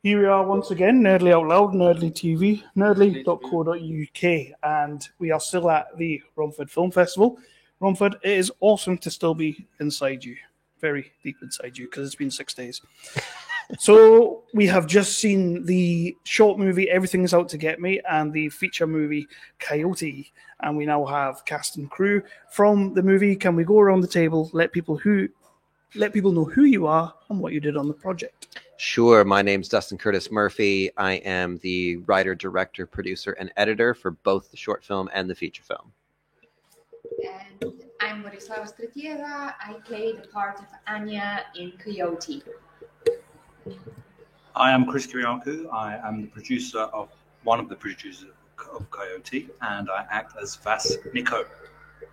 Here we are once again, Nerdly Out Loud, Nerdly TV, nerdly.co.uk, and we are still at the Romford Film Festival. Romford, it is awesome to still be inside you, very deep inside you, because it's been 6 days. So we have just seen the short movie Everything Is Out to Get Me and the feature movie Coyote, and we now have cast and crew from the movie. Can we go around the table, let people know who you are and what you did on the project? Sure. My name's Dustin Curtis Murphy. I am the writer, director, producer, and editor for both the short film and the feature film. And I'm Borislava Stratieva. I play the part of Anya in Coyote. I am Chris Kiriakou. I am one of the producers of Coyote, and I act as Vas Nico.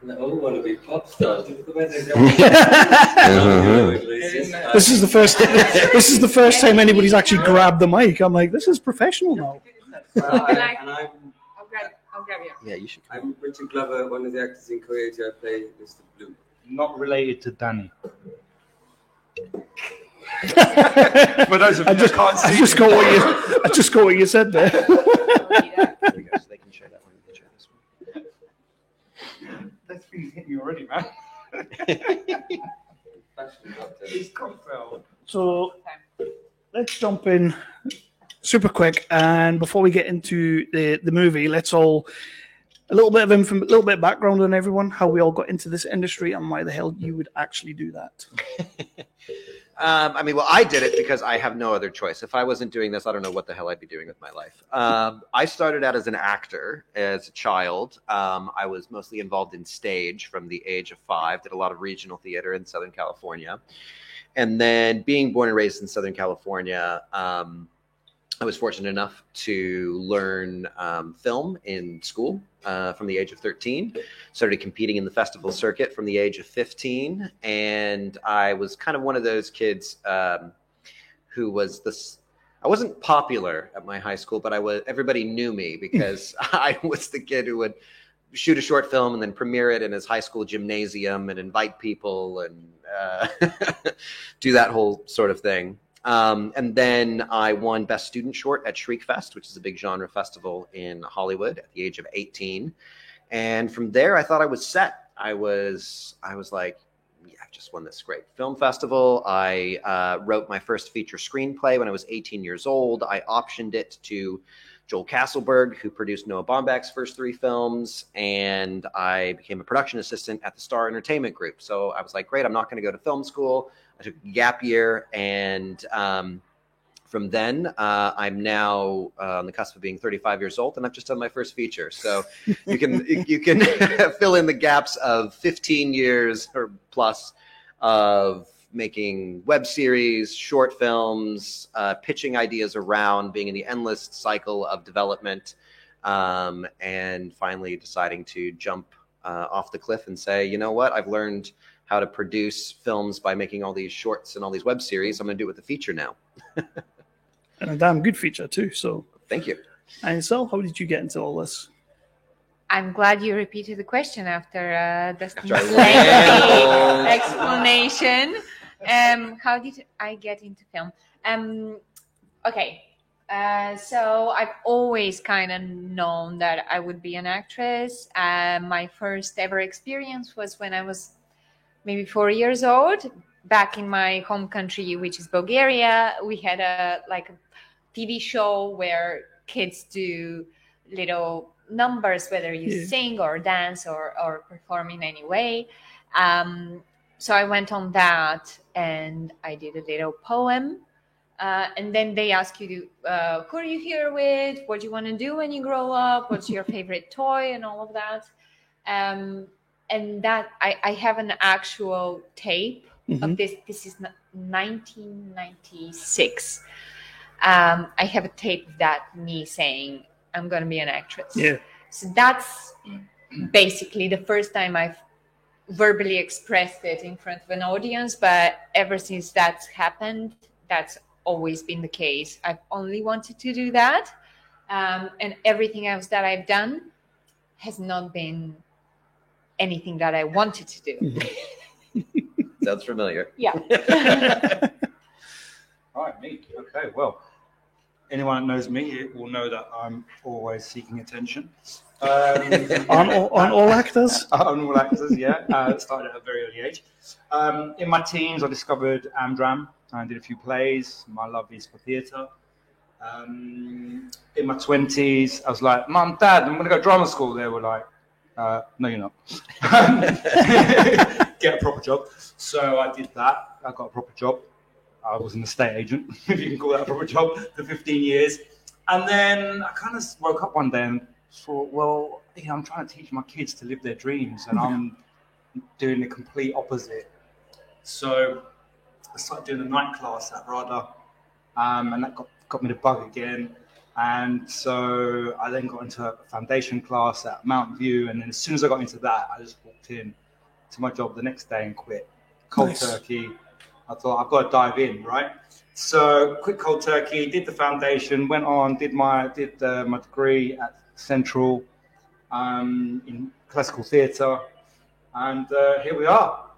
They all want to be pop stars. Look at the way they This is the first time anybody's actually grabbed the mic. I'm like, this is professional now. I'll grab you. Yeah, you should. I'm Richard Glover, one of the actors in Coyote. I play Mr. Blue. Not related to Danny. For those of you who can't see, I just got what you said there. There we go, so they can share that one. You can share this one. That's been hitting you already, man. So let's jump in super quick, and before we get into the movie, let's all a little bit of background on everyone, how we all got into this industry, and why the hell you would actually do that. I did it because I have no other choice. If I wasn't doing this, I don't know what the hell I'd be doing with my life. I started out as an actor as a child. I was mostly involved in stage from the age of 5, did a lot of regional theater in Southern California. And then being born and raised in Southern California, I was fortunate enough to learn film in school from the age of 13. Started competing in the festival circuit from the age of 15. And I was kind of one of those kids who was I wasn't popular at my high school, but everybody knew me because I was the kid who would shoot a short film and then premiere it in his high school gymnasium and invite people and do that whole sort of thing. And then I won Best Student Short at Shriekfest, which is a big genre festival in Hollywood at the age of 18. And from there, I thought I was set. I was like, yeah, I've just won this great film festival. I wrote my first feature screenplay when I was 18 years old. I optioned it to Joel Castleberg, who produced Noah Baumbach's first 3 films, and I became a production assistant at the Star Entertainment Group. So I was like, great, I'm not going to go to film school. I took a gap year, and from then, I'm now on the cusp of being 35 years old, and I've just done my first feature. So you can fill in the gaps of 15 years or plus of making web series, short films, pitching ideas around, being in the endless cycle of development, and finally deciding to jump off the cliff and say, you know what, I've learned how to produce films by making all these shorts and all these web series. I'm going to do it with a feature now. And a damn good feature too. So thank you. And so, how did you get into all this? I'm glad you repeated the question after Dustin's lengthy explanation. How did I get into film? Okay. So I've always kind of known that I would be an actress. My first ever experience was when I was maybe 4 years old, back in my home country, which is Bulgaria. We had a TV show where kids do little numbers, whether you sing or dance or perform in any way. So I went on that and I did a little poem. And then they ask you to, who are you here with? What do you want to do when you grow up? What's your favorite toy and all of that? And that I have an actual tape of this. This is 1996. I have a tape of that, me saying, I'm going to be an actress. Yeah. So that's basically the first time I've verbally expressed it in front of an audience. But ever since that's happened, that's always been the case. I've only wanted to do that. And everything else that I've done has not been anything that I wanted to do. Sounds familiar. Yeah. All right, me. Okay, well, anyone that knows me will know that I'm always seeking attention. On all actors? On all actors, yeah. Started at a very early age. In my teens, I discovered Amdram. I did a few plays. My love is for theatre. In my 20s, I was like, Mum, Dad, I'm going to go to drama school. They were like, no, you're not. Get a proper job. So I did that. I got a proper job. I was an estate agent, if you can call that a proper job, for 15 years. And then I kind of woke up one day and thought, well, I'm trying to teach my kids to live their dreams, and I'm doing the complete opposite. So I started doing a night class at RADA, and that got me the bug again. And so I then got into a foundation class at Mountain View, and then as soon as I got into that, I just walked in to my job the next day and quit. Cold turkey. I thought, I've got to dive in, right? So quit cold turkey, did the foundation, went on, did my degree at Central in classical theatre, and here we are,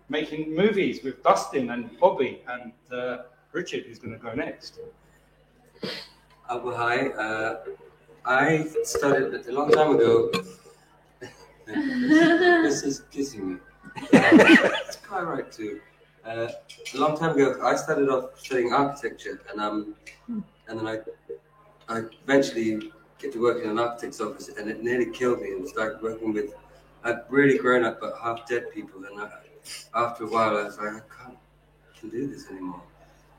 making movies with Dustin and Bobby and Richard, who's going to go next. Well, hi. I started a long time ago. This is kissing me. It's quite right too. A long time ago, I started off studying architecture, and then I eventually get to work in an architect's office, and it nearly killed me. And started working with really grown up but half dead people, and after a while, I was like, I can't do this anymore.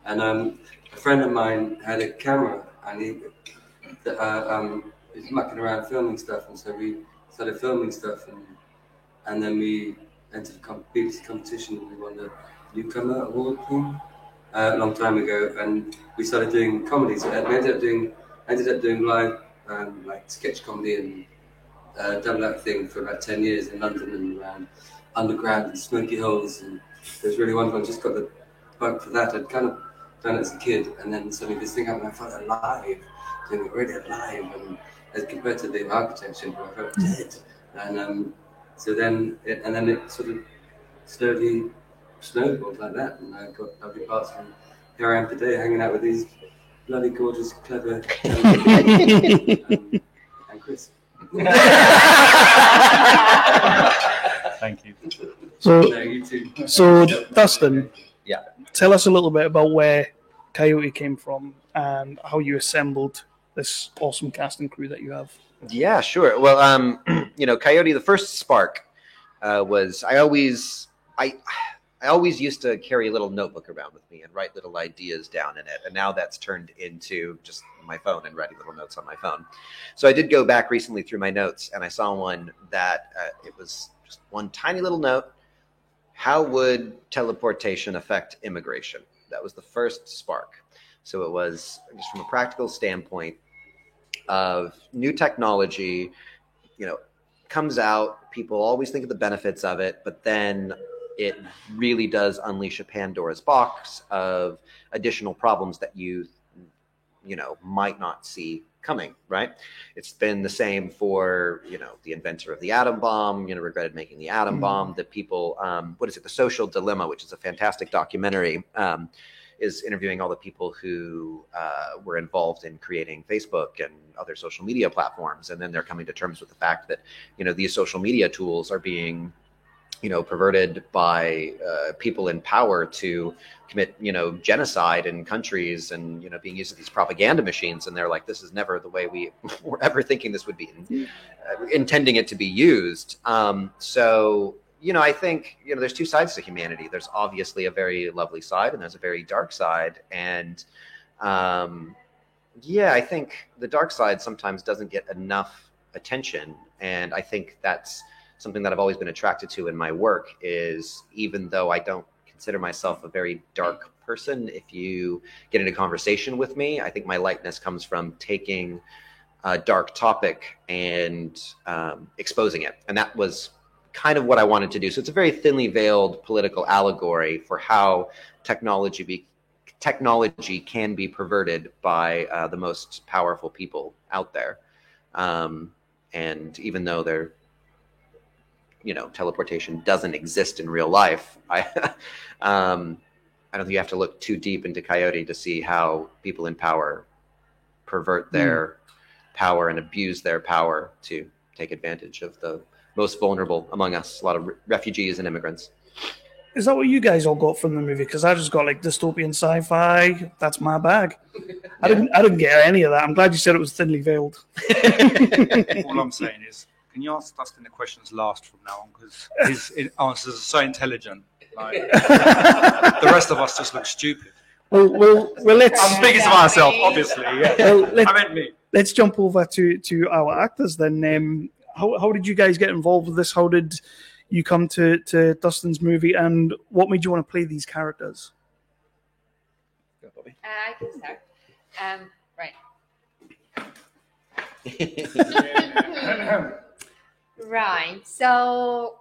And a friend of mine had a camera, and he was mucking around filming stuff, and so we started filming stuff, and then we entered a BBC competition, and we won the Newcomer Award thing a long time ago, and we started doing comedies. We ended up doing live like sketch comedy and done that thing for about 10 years in London and around underground and smoky holes, and it was really wonderful. I just got the bug for that. I'd kind of done it as a kid, and then suddenly this thing happened. I felt alive, doing it really alive, and as compared to the architecture, I felt dead. And so then it sort of slowly snowballed like that, and I got lovely parts, and here I am today, hanging out with these bloody gorgeous, clever, and Chris. Thank you. So, No, you too. so Dustin, Yeah. tell us a little bit about where Coyote came from and how you assembled this awesome cast and crew that you have. Yeah, sure. Well, Coyote, the first spark was I always used to carry a little notebook around with me and write little ideas down in it. And now that's turned into just my phone and writing little notes on my phone. So I did go back recently through my notes, and I saw one that it was just one tiny little note. How would teleportation affect immigration? That was the first spark. So it was just from a practical standpoint of new technology, comes out, people always think of the benefits of it, but then it really does unleash a Pandora's box of additional problems that you might not see coming, right? It's been the same for, the inventor of the atom bomb, regretted making the atom bomb, the people, The Social Dilemma, which is a fantastic documentary, is interviewing all the people who were involved in creating Facebook and other social media platforms. And then they're coming to terms with the fact that, these social media tools are being, perverted by people in power to commit, genocide in countries and, being used as these propaganda machines. And they're like, this is never the way we were ever thinking this would be, intending it to be used. I think, there's two sides to humanity. There's obviously a very lovely side and there's a very dark side. And I think the dark side sometimes doesn't get enough attention. And I think that's something that I've always been attracted to in my work is, even though I don't consider myself a very dark person, if you get into conversation with me, I think my lightness comes from taking a dark topic and exposing it. And that was kind of what I wanted to do. So it's a very thinly veiled political allegory for how technology can be perverted by the most powerful people out there. And even though they're, teleportation doesn't exist in real life, I don't think you have to look too deep into Coyote to see how people in power pervert their power and abuse their power to take advantage of the most vulnerable among us, a lot of refugees and immigrants. Is that what you guys all got from the movie? Because I just got like dystopian sci-fi. That's my bag. I didn't get any of that. I'm glad you said it was thinly veiled. All I'm saying is, can you ask Dustin the questions last from now on? Because his answers are so intelligent. Like, the rest of us just look stupid. Well, let's. I'm speaking to myself, obviously. Yeah. Well, I meant me. Let's jump over to our actors then. How did you guys get involved with this? How did you come to Dustin's movie, and what made you want to play these characters? I can start. Right. Right. So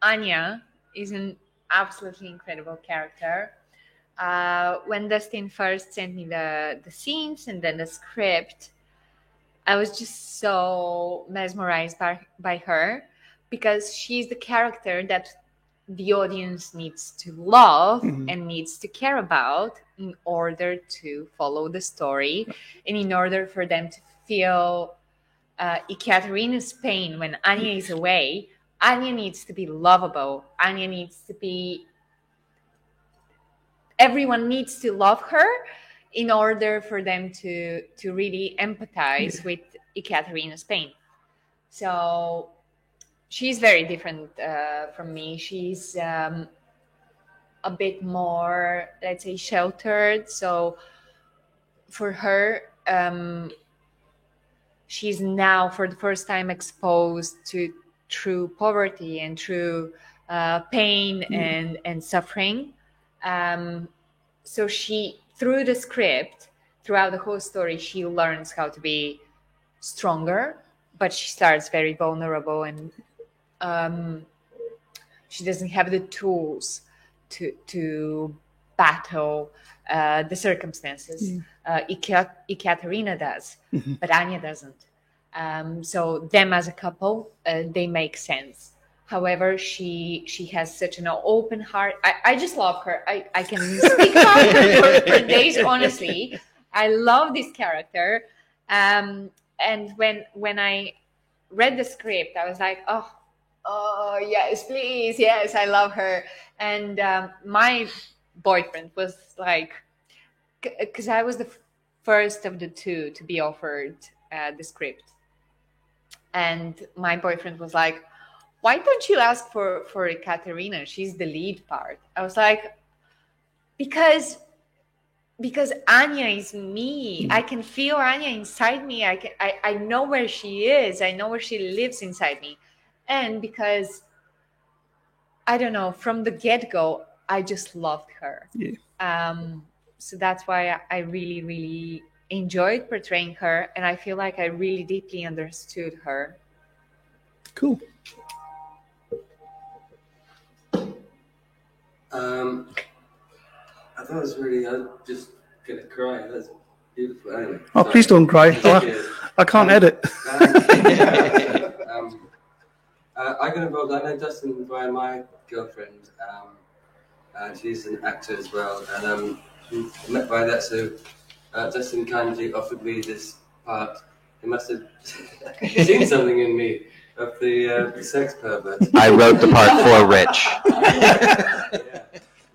Anya is an absolutely incredible character. When Dustin first sent me the scenes and then the script, I was just so mesmerized by her, because she's the character that the audience needs to love and needs to care about in order to follow the story, and in order for them to feel Ekaterina's pain when Anya is away. Anya needs to be lovable. Anya needs to be... Everyone needs to love her in order for them to really empathize with Ekaterina's pain. So she's very different from me. She's a bit more, let's say, sheltered. So for her, she's now for the first time exposed to true poverty and true pain and suffering. So she, through the script, throughout the whole story, she learns how to be stronger, but she starts very vulnerable, and she doesn't have the tools to battle the circumstances. Ekaterina does, but Anya doesn't. So them as a couple, they make sense. However, she has such an open heart. I just love her. I can speak about her for days, honestly. I love this character. And when I read the script, I was like, oh yes, please, yes, I love her. And my boyfriend was like, because I was the first of the two to be offered the script. And my boyfriend was like, why don't you ask for Ekaterina? She's the lead part. I was like, because Anya is me. I can feel Anya inside me. I know where she is. I know where she lives inside me. And because, I don't know, from the get-go, I just loved her. Yeah. So that's why I really, really enjoyed portraying her. And I feel like I really deeply understood her. Cool. I thought it was really, I was just going to cry. That's beautiful. Anyway, oh, sorry. Please don't cry. I can't edit. I got involved. I know Dustin via my girlfriend. And she's an actor as well. And I met by that. So Dustin kindly offered me this part. He must have seen something in me of the sex pervert. I wrote the part for Rich. Yeah.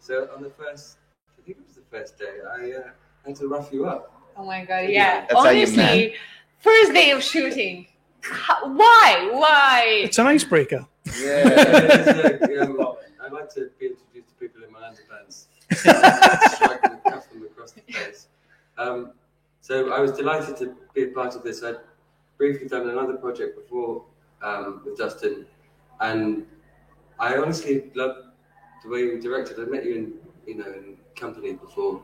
So on the first, I think it was the first day, I had to rough you up. Oh my god, yeah. That's honestly, first day of shooting. Why? It's an icebreaker. Yeah. I like to be introduced to people in my underpants. Strike them and cuff them across the face. So I was delighted to be a part of this. I'd briefly done another project before with Dustin, and I honestly loved the way you directed. I met you in company before,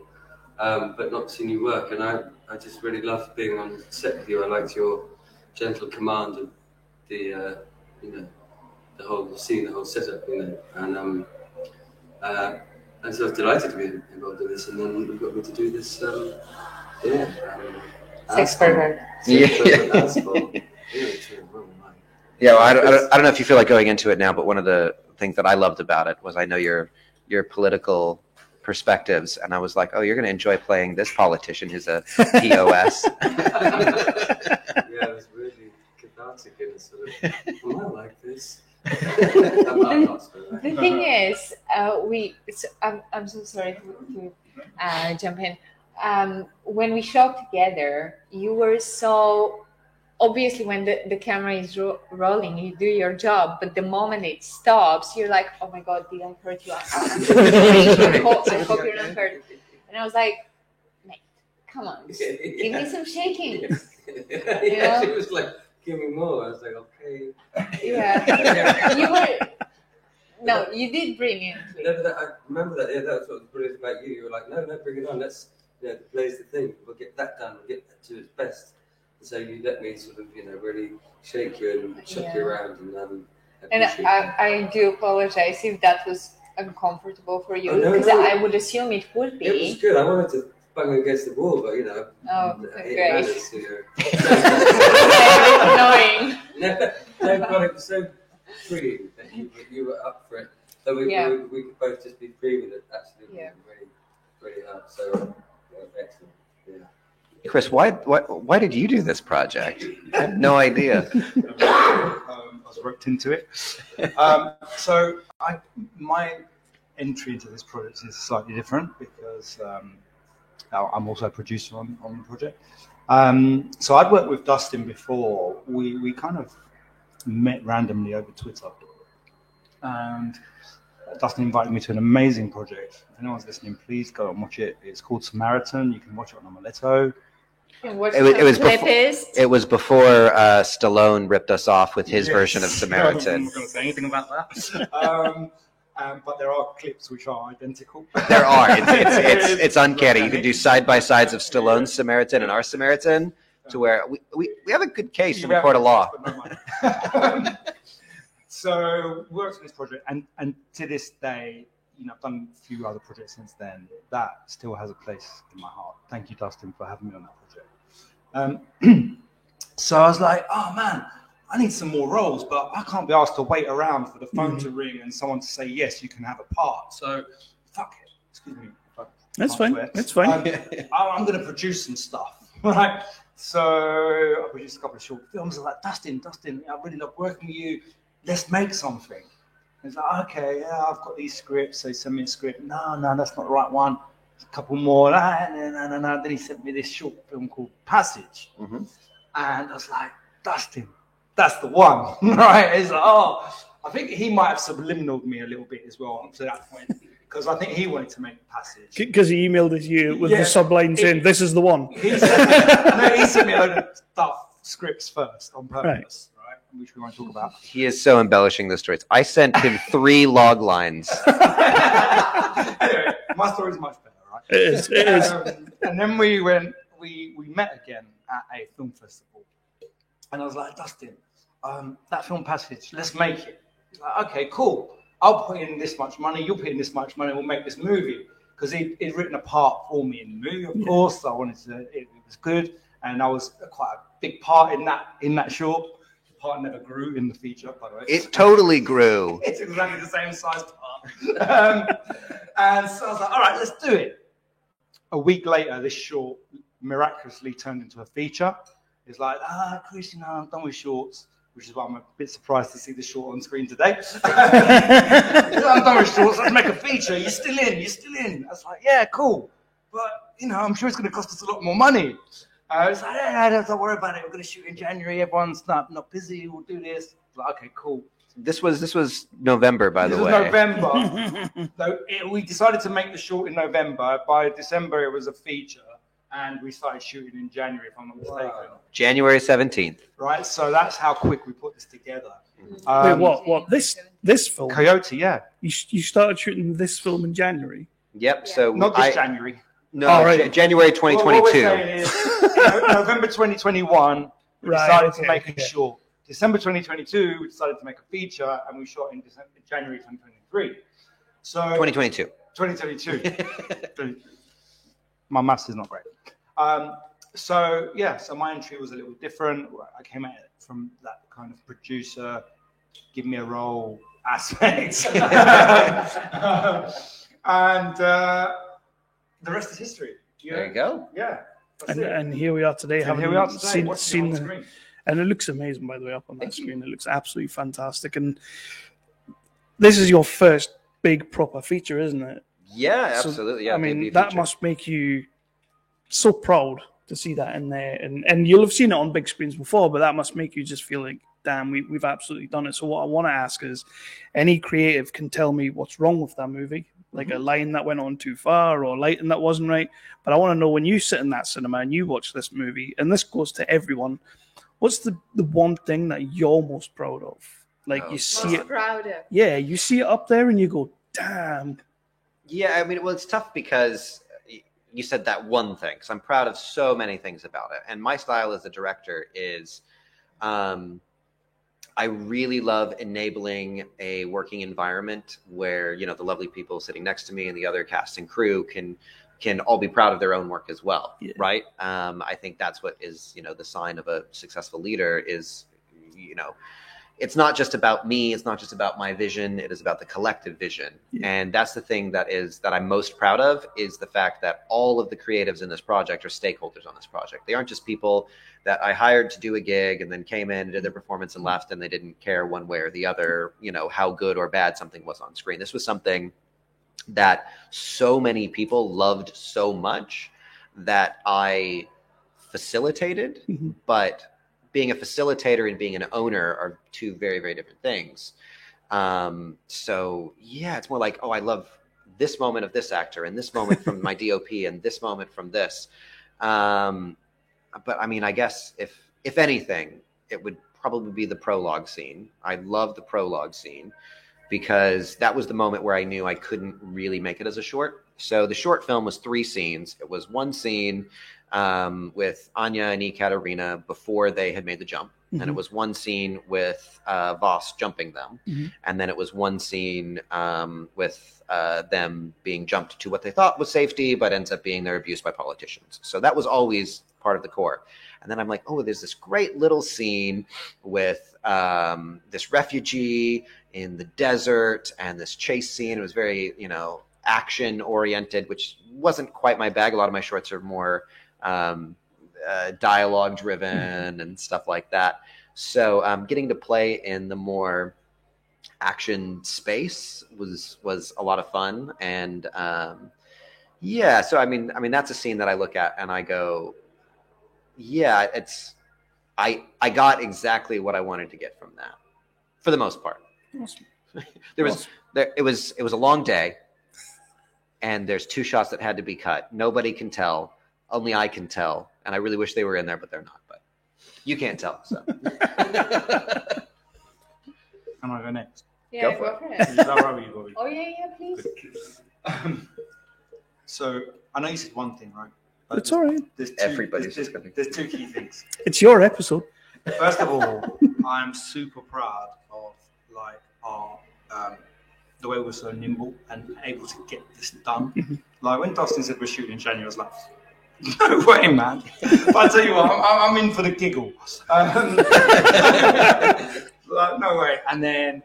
but not seen you work, and I just really loved being on set with you. I liked your gentle command of the the whole scene, the whole setup, and so I was delighted to be involved in this, and then you got me to do this. Sex pervert. Yeah, well, I don't know if you feel like going into it now, but one of the things that I loved about it was I know your political perspectives, and I was like, oh, you're going to enjoy playing this politician who's a POS. Yeah, it was really cathartic and sort of, am I like this? The thing is, I'm so sorry to jump in. When we shot together, you were so obviously when the camera is rolling, you do your job, but the moment it stops, you're like, oh my god, did I hurt you? I hope you're not hurt. And I was like, mate, come on, give me some shaking. Yeah, she was like, give me more. I was like, okay. Yeah. You did brilliantly. No, but I remember that. Yeah, that's what was brilliant about you. You were like, no, bring it on. Let's, plays the thing. We'll get that done. We'll get that to its best. And so you let me sort of, really shake you and chuck you around. And I do apologize if that was uncomfortable for you, because I would assume it would be. It was good. I wanted to bang against the wall, but Oh, great. Manners, Annoying. No, but it was so freeing that you were up for it. So we could both just be free with it. Absolutely, really hard. So excellent. Yeah. Chris, why did you do this project? I have no idea. I was roped into it. So my entry into this project is slightly different because I'm also a producer on the project. So I'd worked with Dustin before. We kind of met randomly over Twitter. And Dustin invited me to an amazing project. If anyone's listening, please go and watch it. It's called Samaritan. You can watch it on Omeletto. It was before Stallone ripped us off with his version of Samaritan. I'm not going to say anything about that. But there are clips which are identical. There are. It's uncanny. You can do side by sides of Stallone's Samaritan and our Samaritan, to where we have a good case in the court of law. So worked on this project, and to this day, I've done a few other projects since then. That still has a place in my heart. Thank you, Dustin, for having me on that project. So I was like, oh man, I need some more roles, but I can't be asked to wait around for the phone to ring and someone to say, yes, you can have a part. So fuck it. Excuse me. That's fine. That's fine. I'm going to produce some stuff. Right. So I produced a couple of short films. I was like, Dustin, I really love working with you. Let's make something. He's like, okay, yeah, I've got these scripts. So he sent me a script. No, that's not the right one. A couple more. No. Then he sent me this short film called Passage. Mm-hmm. And I was like, Dustin, that's the one. Right? He's like, I think he might have subliminaled me a little bit as well up to that point. Because I think he wanted to make Passage. Because he emailed it to you with the subline saying, this is the one. He sent me a load of scripts first on purpose. Right. Which we want to talk about. He is so embellishing the stories. I sent him 3 log lines. Anyway, my story is much better, right? It is. And then we met again at a film festival. And I was like, Dustin, that film Passage, let's make it. He's like, okay, cool. I'll put in this much money, you'll put in this much money, we'll make this movie. Because he'd written a part for me in the movie, of course. So I wanted to, it was good. And I was quite a big part in that short. Part never grew in the feature, by the way. It totally grew. It's exactly the same size part. And so I was like, all right, let's do it. A week later, this short miraculously turned into a feature. It's like, Chris, I'm done with shorts, which is why I'm a bit surprised to see the short on screen today. I'm done with shorts, let's make a feature. You're still in. I was like, yeah, cool. But, I'm sure it's going to cost us a lot more money. I was like, don't worry about it. We're going to shoot in January. Everyone's not busy. We'll do this. Like, okay, cool. This was November, by the way. This was November. So we decided to make the short in November. By December, it was a feature, and we started shooting in January, if I'm not mistaken. Wow. January 17th. Right. So that's how quick we put this together. Wait, what? This film? Coyote, yeah. You started shooting this film in January? Yep. Yeah. So not this January. No, right. January 2022. What we're saying is, November 2021, we decided to make a short. December 2022, we decided to make a feature, and we shot in January 2023. So 2022. 2022. My maths is not great. So my entry was a little different. I came at it from that kind of producer, give me a role aspect. And the rest is history. There you go. Yeah. And here we are today, And having here we are today, watching seen it on the, screen. and it looks amazing, by the way, up on that Thank you. screen. It looks absolutely fantastic. And this is your first big proper feature, isn't it? Yeah, So, absolutely. Yeah, I mean, debut that feature. must make you so proud to see that in there. And you'll have seen it on big screens before, but that must make you just feel like, damn, we've absolutely done it. So what I want to ask is, any creative can tell me what's wrong with that movie, like a line that went on too far or a lighting that wasn't right. But I want to know, when you sit in that cinema and you watch this movie, and this goes to everyone, what's the one thing that you're most proud of? Like you see Most it, proud of. yeah, you see it up there and you go, damn. Yeah, I mean, well, it's tough because you said that one thing. So I'm proud of so many things about it. And my style as a director is I really love enabling a working environment where, you know, the lovely people sitting next to me and the other cast and crew can all be proud of their own work as well, Yeah. right? I think that's what is, you know, the sign of a successful leader is, you know, it's not just about me. It's not just about my vision. It is about the collective vision. Yeah. And that's the thing that I'm most proud of, is the fact that all of the creatives in this project are stakeholders on this project. They aren't just people that I hired to do a gig and then came in and did their performance and left, and they didn't care one way or the other, you know, how good or bad something was on screen. This was something that so many people loved so much that I facilitated, Mhm. but being a facilitator and being an owner are two very, very different things. So yeah, it's more like, oh, I love this moment of this actor and this moment from my DOP and this moment from this. But I mean, I guess if anything, it would probably be the prologue scene. I love the prologue scene because that was the moment where I knew I couldn't really make it as a short. So the short film was 3 scenes. It was one scene with Anya and Ekaterina before they had made the jump. And it was one scene with Voss jumping them. And then it was one scene with them being jumped to what they thought was safety, but ends up being their abuse by politicians. So that was always part of the core. And then I'm like, oh, there's this great little scene with this refugee in the desert and this chase scene. It was very, you know, action oriented, which wasn't quite my bag. A lot of my shorts are more dialogue driven and stuff like that. So getting to play in the more action space was a lot of fun. And yeah, so I mean that's a scene that I look at and I go, yeah, I got exactly what I wanted to get from that for the most part. Awesome. It was a long day, and there's 2 shots that had to be cut. Nobody can tell. Only I can tell, and I really wish they were in there, but they're not. But you can't tell. So. Can I go next? Yeah, Go for for Is it. that right with you, Bobby? Oh yeah, please. So I know you said one thing, right? But It's all right. There's two, Everybody's there's, just gonna- there's 2 key things. It's your episode. First of all, I'm super proud of like our the way we're so nimble and able to get this done. Like when Dustin said we're shooting in January, I was like, no way, man. But I tell you what, I'm in for the giggle. Like, no way. And then,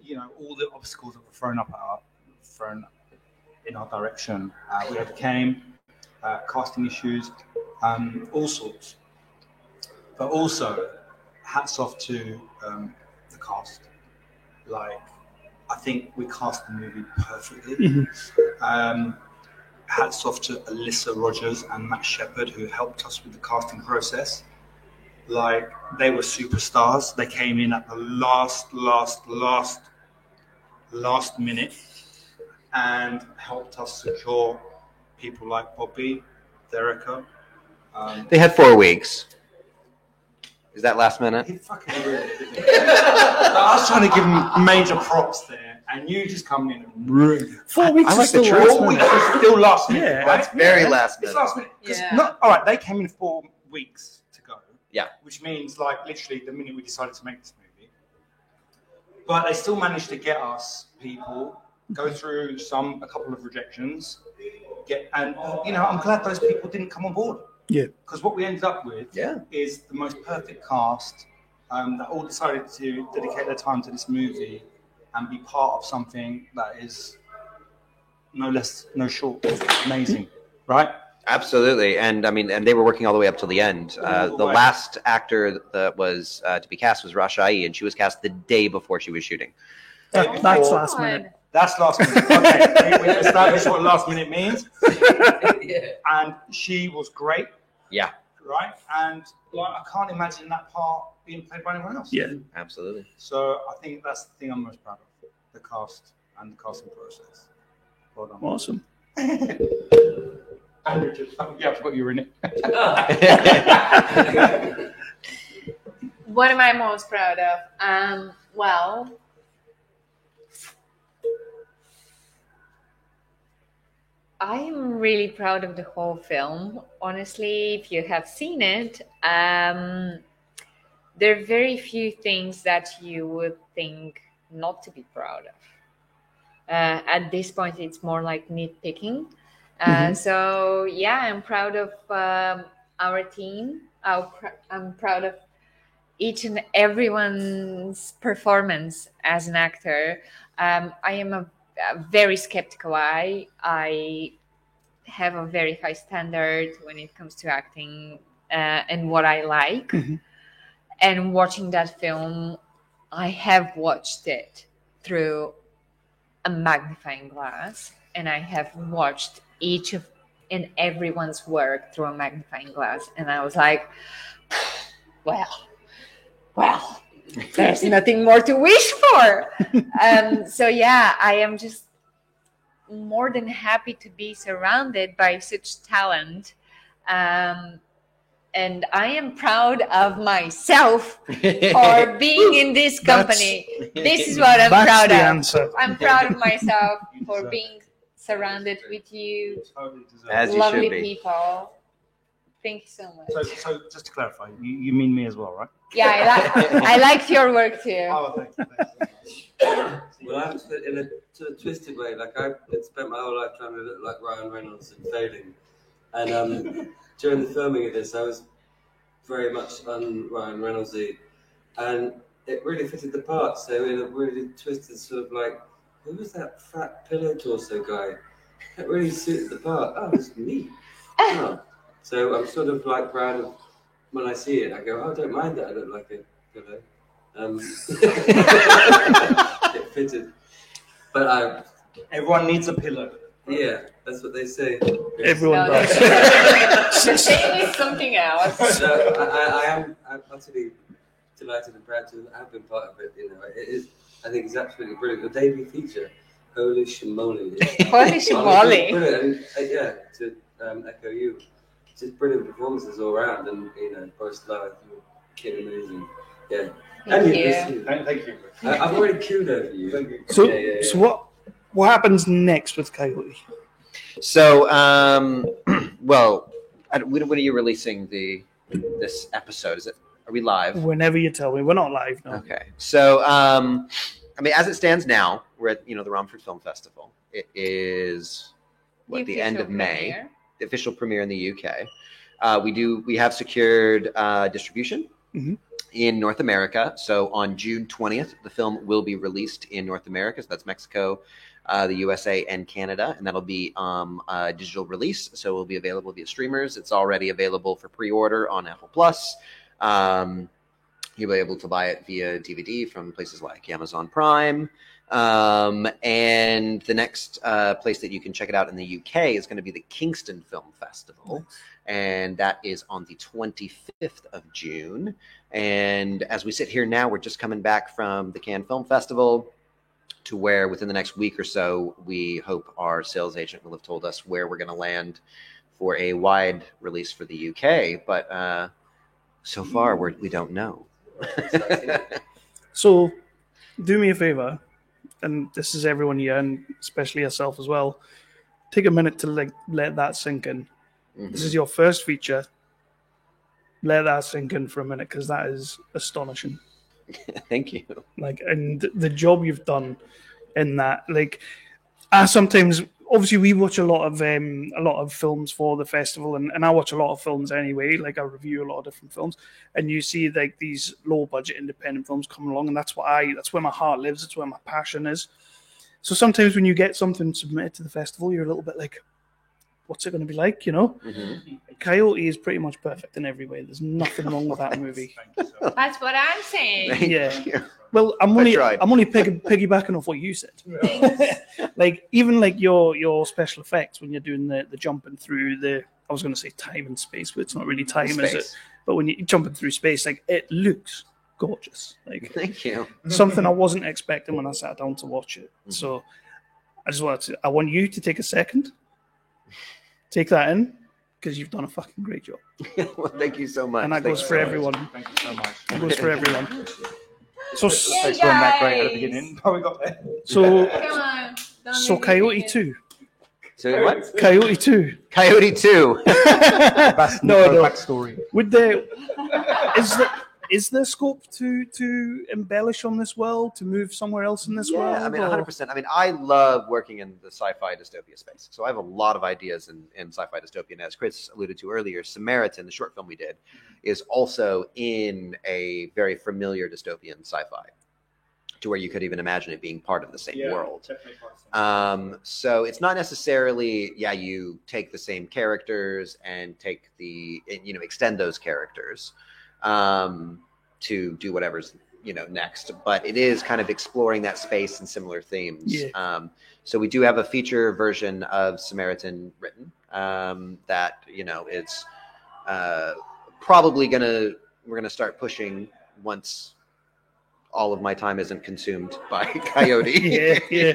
you know, all the obstacles that were thrown in our direction, we overcame. Casting issues, all sorts. But also, hats off to the cast. Like, I think we cast the movie perfectly. Hats off to Alyssa Rogers and Matt Shepard, who helped us with the casting process. Like, they were superstars. They came in at the last minute and helped us secure people like Bobby, Therica. They had 4 weeks. Is that last minute? He fucking ruined it, didn't he? I was trying to give him major props there, and you just come in and ruined it. 4 weeks I is like the still truth. last 4 minute. weeks is still last minute, Yeah, right? That's very last It's minute. last minute. 'Cause Yeah. all right, they came in 4 weeks to go. Yeah. Which means, like, literally the minute we decided to make this movie. But they still managed to get us people, go through a couple of rejections, and you know, I'm glad those people didn't come on board. Yeah. Because what we ended up with Yeah. is the most perfect cast that all decided to dedicate their time to this movie and be part of something that is no less, no short. Amazing, right? Absolutely, and I mean, and they were working all the way up till the end. The last actor that was to be cast was Rashai, and she was cast the day before she was shooting. That's last minute. That's last minute. Okay, we established what last minute means. And she was great. Yeah, right. And like, I can't imagine that part being played by anyone else. Yeah, absolutely. So I think that's the thing I'm most proud of: the cast and the casting process. Well done. awesome. And Richard, yeah, I forgot you were in it. What am I most proud of? Well, I'm really proud of the whole film. Honestly, if you have seen it, there are very few things that you would think not to be proud of. At this point, it's more like nitpicking. So yeah, I'm proud of our team. I'm proud of each and everyone's performance as an actor. I am a very skeptical eye. I have a very high standard when it comes to acting and what I like. And watching that film, I have watched it through a magnifying glass, and I have watched each of and everyone's work through a magnifying glass, and I was like, well, there's nothing more to wish for. So yeah, I am just more than happy to be surrounded by such talent. And I am proud of myself for being in this company. This is what I'm proud of. Answer. I'm proud of myself for being surrounded with you, As you lovely should be. people. Thank you so much. So just to clarify, you mean me as well, right? Yeah, I liked your work too. Oh, thank you. Well, I was in a twisted way. Like I had spent my whole life trying to look like Ryan Reynolds and failing. And during the filming of this, I was very much Ryan Reynoldsy, and it really fitted the part. So in a really twisted sort of like, who was that fat pillow torso guy? That really suited the part. Oh, it's me. Oh. So I'm sort of like proud of when I see it. I go, oh, I don't mind that I look like a pillow. It fitted. But Everyone needs a pillow. yeah, that's what they say. Everyone No, does. the thing is something else. So I'm utterly delighted and proud to have been part of it. You know, it is. I think it's absolutely brilliant. The debut feature, holy shimoly! Holy shimoly. Brilliant. And, yeah, to echo you, just brilliant performances all around, and you know, Boris Love, kid amazing. Yeah. Thank you. Thank you. I've already queued over you. Thank you. So, Yeah. so what happens next with Coyote? So, well, when are you releasing this episode? Are we live? Whenever you tell me. We're not live now. Okay. So, I mean, as it stands now, we're at the Romford Film Festival. It is the end of May. Premiere. The official premiere in the UK. We have secured distribution in North America. So on June 20th, the film will be released in North America. So that's Mexico, the USA, and Canada, and that'll be a digital release. So it will be available via streamers. It's already available for pre-order on Apple Plus. You'll be able to buy it via DVD from places like Amazon Prime. And the next place that you can check it out in the UK is going to be the Kingston Film Festival. And that is on the 25th of June. And as we sit here now, we're just coming back from the Cannes Film Festival, to where within the next week or so, we hope our sales agent will have told us where we're going to land for a wide release for the UK. But so far, we don't know. So, do me a favor, and this is everyone here, and especially yourself as well. Take a minute to let that sink in. This is your first feature. Let that sink in for a minute, because that is astonishing. Thank you. And the job you've done in that, sometimes, obviously, we watch a lot of films for the festival, and I watch a lot of films anyway. I review a lot of different films, and you see these low budget independent films coming along, and that's where my heart lives. It's where my passion is. So sometimes when you get something submitted to the festival, you're a little bit like, what's it going to be like, you know? Mhm. Coyote is pretty much perfect in every way. There's nothing wrong with that movie. Thank you so much. That's what I'm saying. Thank Yeah. you. Well, I'm I only tried. piggybacking off what you said. Like even like your special effects when you're doing the jumping through the, I was going to say time and space, but it's not really time, is it? Space. But when you're jumping through space, like it looks gorgeous. Like Thank you. something I wasn't expecting when I sat down to watch it. Mm-hmm. So I want you to take a second, take that in, because you've done a fucking great job. Well, thank you so much. And that Thank goes you for so much. everyone. Thank you so much. It goes for everyone. So Thanks for that great at the guys. beginning. How we got there? so Come on. Don't so make me Coyote feel- 2. So what? Coyote 2. Coyote 2. That's No, no. backstory. Would is there scope to embellish on this world, to move somewhere else in this world? Yeah, I mean, or- 100%. I mean, I love working in the sci-fi dystopia space. So I have a lot of ideas in sci-fi dystopia. And as Chris alluded to earlier, Samaritan, the short film we did, is also in a very familiar dystopian sci-fi, to where you could even imagine it being part of the same world. So it's not necessarily, you take the same characters and extend those characters to do whatever's, next. But it is kind of exploring that space and similar themes. Yeah. So we do have a feature version of Samaritan written that, it's probably we're gonna start pushing once all of my time isn't consumed by Coyote. yeah.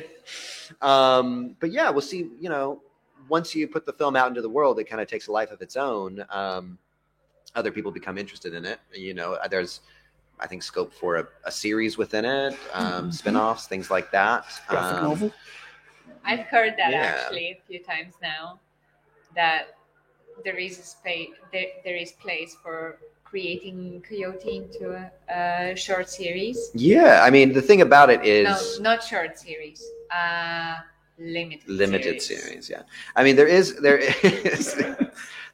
But yeah, we'll see. Once you put the film out into the world, it kind of takes a life of its own. Other people become interested in it. There's, I think, scope for a series within it, spin-offs, things like that. Graphic novel. I've heard that Yeah. actually a few times now, that there is a space, there is place for creating Coyote into a short series. Yeah, I mean, the thing about it is No, not short series. Limited series. Yeah, I mean, there is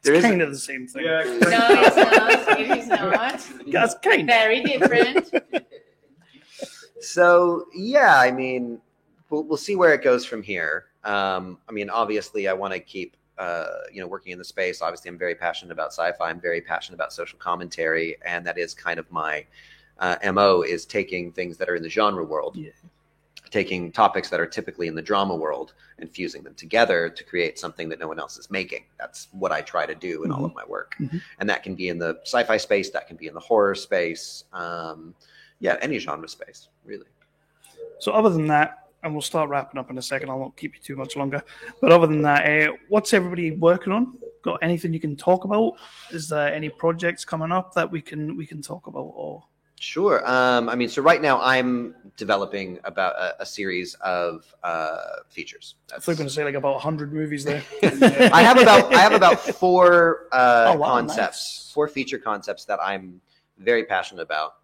It's kind of the same thing. No, it's not. It is not. That's kind of. Very different. So yeah, I mean, we'll see where it goes from here. I mean, obviously, I want to keep working in the space. Obviously, I'm very passionate about sci-fi. I'm very passionate about social commentary, and that is kind of my MO, is taking things that are in the genre world, Yeah. taking topics that are typically in the drama world and fusing them together to create something that no one else is making. That's what I try to do in all of my work. Mhm. And that can be in the sci-fi space, that can be in the horror space, any genre space, really. So other than that, and we'll start wrapping up in a second. I won't keep you too much longer. But other than that, what's everybody working on? Got anything you can talk about? Is there any projects coming up that we can talk about? Or Sure. I mean, so right now I'm developing about a series of features. I thought you were going to say like about 100 movies there. I have about four wow, concepts, nice. 4 feature concepts that I'm very passionate about,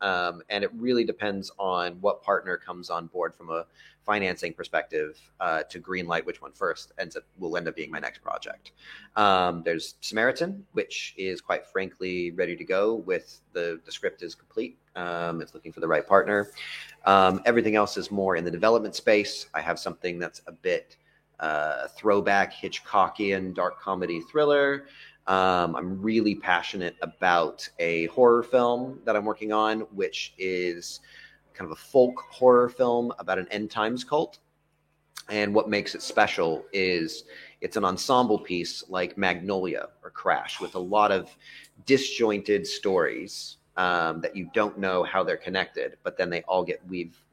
and it really depends on what partner comes on board from a financing perspective to greenlight which one first will end up being my next project. There's Samaritan, which is quite frankly ready to go. With the script is complete. It's looking for the right partner. Everything else is more in the development space. I have something that's a bit throwback Hitchcockian dark comedy thriller. I'm really passionate about a horror film that I'm working on, which is kind of a folk horror film about an end times cult. And what makes it special is it's an ensemble piece like Magnolia or Crash, with a lot of disjointed stories that you don't know how they're connected, but then they all get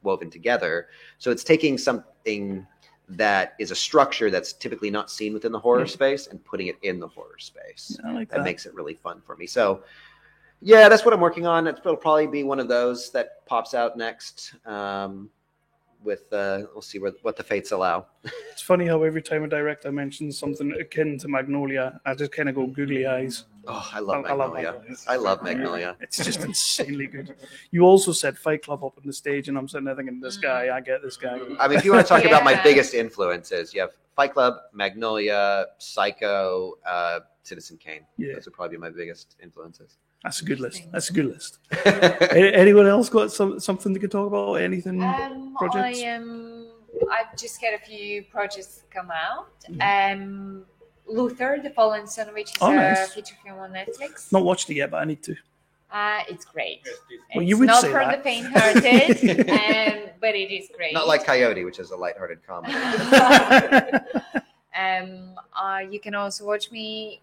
woven together. So it's taking something that is a structure that's typically not seen within the horror space and putting it in the horror space. I like That that. makes it really fun for me. So yeah, that's what I'm working on. It'll probably be one of those that pops out next. We'll see what the fates allow. It's funny how every time a director mentions something akin to Magnolia, I just kind of go googly eyes. Oh, I love I love Magnolia. Magnolia. I love Magnolia. It's just insanely good. You also said Fight Club up on the stage, and I'm sitting there thinking, this guy, I get this guy. I mean, if you want to talk about my Yeah. biggest influences, you have Fight Club, Magnolia, Psycho, Citizen Kane. Yeah. Those would probably be my biggest influences. That's a good list. That's a good list. Anyone else got something they could talk about? Anything? Projects? I am I've just had a few projects come out. Luther, The Fallen Son, which is nice. a feature film on Netflix. Not watched it yet, but I need to. It's great. Well, It's you would not say for that. the faint-hearted, but it is great. Not like Coyote, which is a lighthearted comedy. You can also watch me.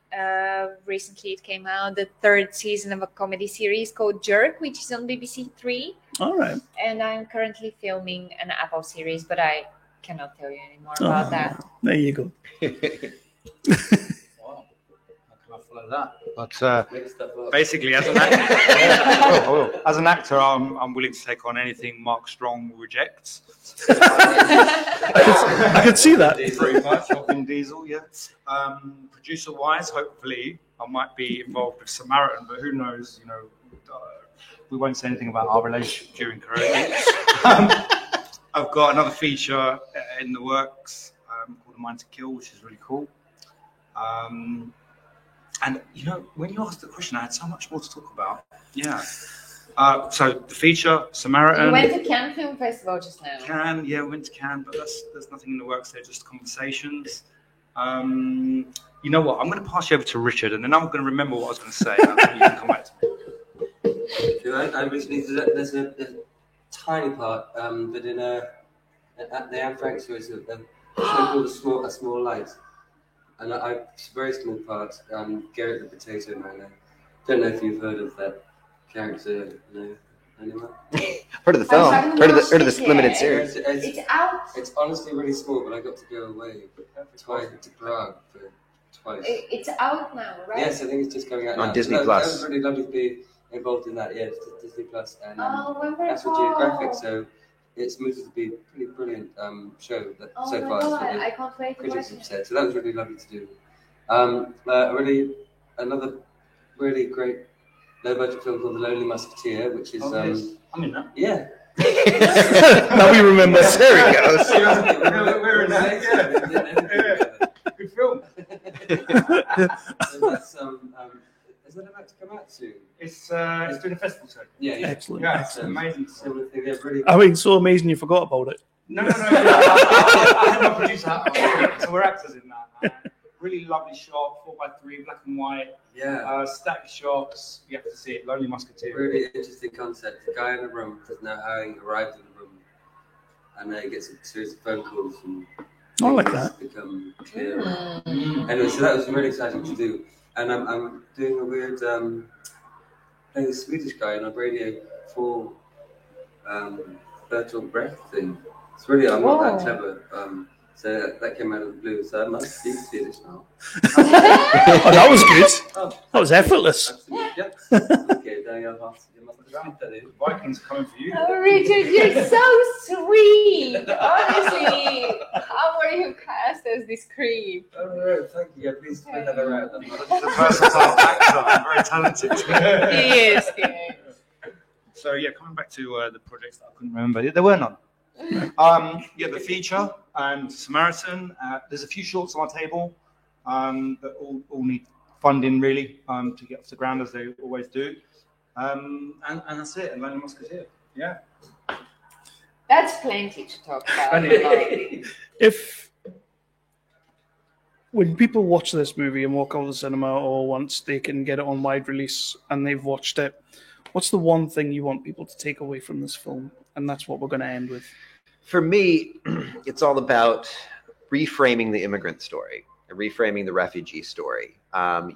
Recently, it came out the third season of a comedy series called Jerk, which is on BBC Three. All right. And I'm currently filming an Apple series, but I cannot tell you any more about that. There you go. Wow. How can I follow that? But Make stuff up. basically, as an actor, I'm willing to take on anything Mark Strong rejects. I could see that. Pretty much, Vin Diesel, yeah. Producer-wise, hopefully, I might be involved with Samaritan, but who knows? We won't say anything about our relationship during Corona. I've got another feature in the works called A Mind to Kill, which is really cool. And when you asked the question, I had so much more to talk about. Yeah. So the feature, Samaritan. You went to Cannes Film Festival just now. Cannes, yeah, we went to Cannes, but there's nothing in the works there, just conversations. You know what? I'm going to pass you over to Richard, and then I'm going to remember what I was going to say, and then you can come back to me. I recently there's a tiny part, but at the Anne Frank show, it's called a small light, and it's a very small part. Garrett the Potato Man. I don't know if you've heard of that character. No, anyone? Heard of the film? Heard of this limited series? It's out. It's honestly really small, but I got to go away twice to Prague for twice. It's out now, right? Yes, I think it's just coming out On now. Disney That Plus. was really lovely to be involved in that. Yeah, it's Disney Plus and National wonderful. Geographic. So it's moved to be a pretty brilliant show that so my far. God, That's what I can't wait to watch critics have it. said. So that was really lovely to do. Another really great low budget film called The Lonely Musketeer, which is I'm in that. yeah. Now we remember. There he goes. We're in that. Good film. So that's is that about to come out soon? It's doing a festival show. Yeah. Excellent. Yeah, it's amazing. Similar thing. They're really. I mean, so amazing you forgot about it. No. I'm a producer. So we're actors in that. Really lovely shot, 4x3, black and white. Yeah. Static shots. You have to see it. Lonely Musketeer. Really interesting concept. The guy in the room doesn't know how he arrived in the room, and then he gets a series of phone calls and I like that. become clearer. Anyway, so that was really exciting to do, and I'm doing a weird playing a Swedish guy on a Radio 4 Bertolt Brecht thing. It's really I'm not that clever. So that came out of the blue. So I must speak Swedish now. Oh, that was good. That was effortless. Absolutely. Yep. Okay, then you must speak that in. Vikings coming for you. Oh, Richard, you're so sweet. Honestly, how were you cast as this creep? Oh, no, thank you. Please spread that around. I'm not The versatile actor. I'm very talented. He is. So yeah, coming back to the projects that I couldn't remember, there were none. The feature and Samaritan. There's a few shorts on our table that all need funding really to get off the ground as they always do. And that's it. And Lonely Musketeer. Yeah. That's plenty to talk about. If when people watch this movie and walk out of the cinema, or once they can get it on wide release and they've watched it, what's the one thing you want people to take away from this film? And that's what we're going to end with. For me, it's all about reframing the immigrant story, reframing the refugee story.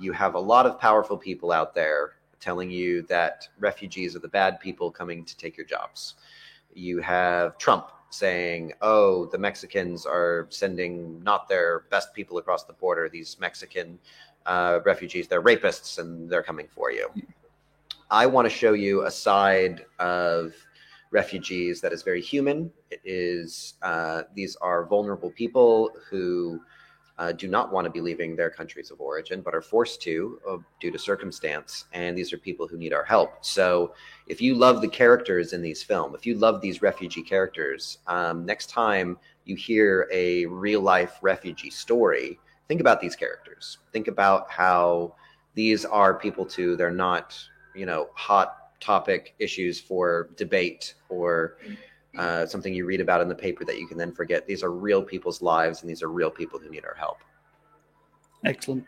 You have a lot of powerful people out there telling you that refugees are the bad people coming to take your jobs. You have Trump saying, oh, the Mexicans are sending not their best people across the border, these Mexican refugees, they're rapists and they're coming for you. I want to show you a side of refugees that is very human. It is these are vulnerable people who do not want to be leaving their countries of origin, but are forced to due to circumstance. And these are people who need our help. So if you love the characters in these films, if you love these refugee characters, next time you hear a real life refugee story, think about these characters. Think about how these are people too. They're not, hot topic issues for debate or something you read about in the paper that you can then forget. These are real people's lives, and these are real people who need our help. Excellent.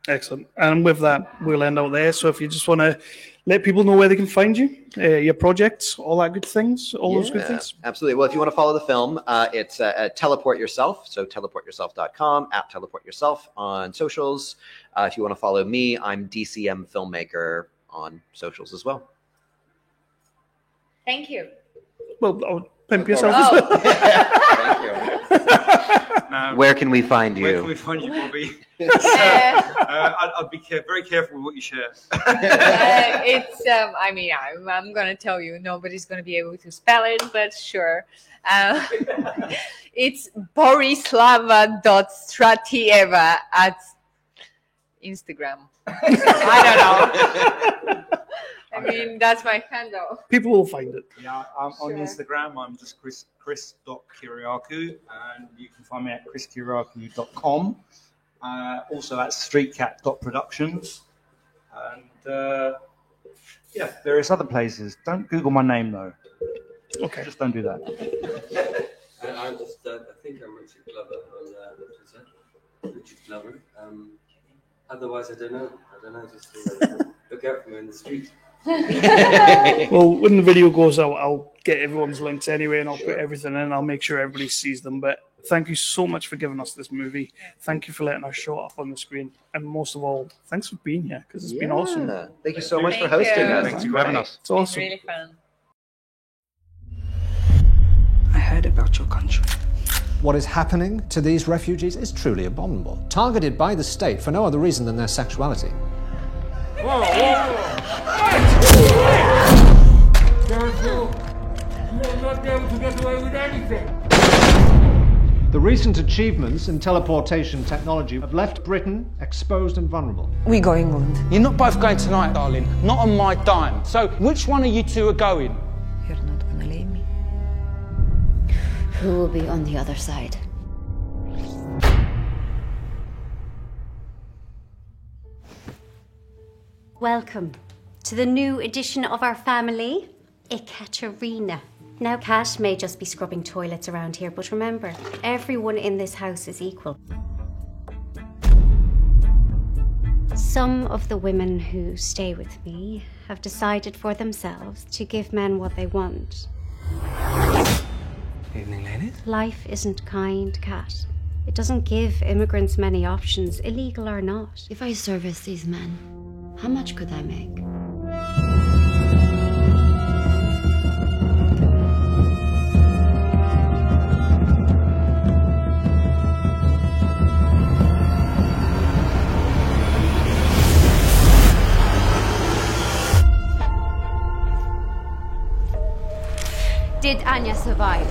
Excellent. And with that, we'll end out there. So if you just want to let people know where they can find you, your projects, all that good things, all those good things. Absolutely. Well, if you want to follow the film, it's at Teleport Yourself. So teleportyourself.com, at Teleport Yourself on socials. If you want to follow me, I'm DCM Filmmaker on socials as well. Thank you. Well, pimp yourself as well. Thank you. Where can we find you? Where can we find you, Bobby? I'd be very careful with what you share. I mean, I'm going to tell you, nobody's going to be able to spell it, but sure. It's Borislava.Stratieva at Instagram. I don't know. I mean, that's my handle. People will find it. Yeah, I'm on Instagram. I'm just chris.kiriakou, and you can find me at chriskiriakou.com. Also at streetcat.productions. And various other places. Don't Google my name, though. Okay. Just don't do that. I think I'm Richard Glover on Twitter. Richard Glover. Otherwise, I don't know. Just look out for me in the street. Well, when the video goes out, I'll get everyone's links anyway, and I'll put everything in. I'll make sure everybody sees them. But thank you so much for giving us this movie. Thank you for letting us show up on the screen. And most of all, thanks for being here, because it's been awesome. Thank you so much for hosting us. Thanks for having us. It's awesome. It's really fun. I heard about your country. What is happening to these refugees is truly abominable, targeted by the state for no other reason than their sexuality. Whoa, whoa. You will not be able to get away with anything. The recent achievements in teleportation technology have left Britain exposed and vulnerable. We go England. You're not both going tonight, darling. Not on my dime. So, which one of you two are going? You're not gonna leave me. Who will be on the other side? Welcome to the new edition of our family, Ekaterina. Now, Kat may just be scrubbing toilets around here, but remember, everyone in this house is equal. Some of the women who stay with me have decided for themselves to give men what they want. Evening, ladies. Life isn't kind, Kat. It doesn't give immigrants many options, illegal or not. If I service these men, how much could I make? Did Anya survive?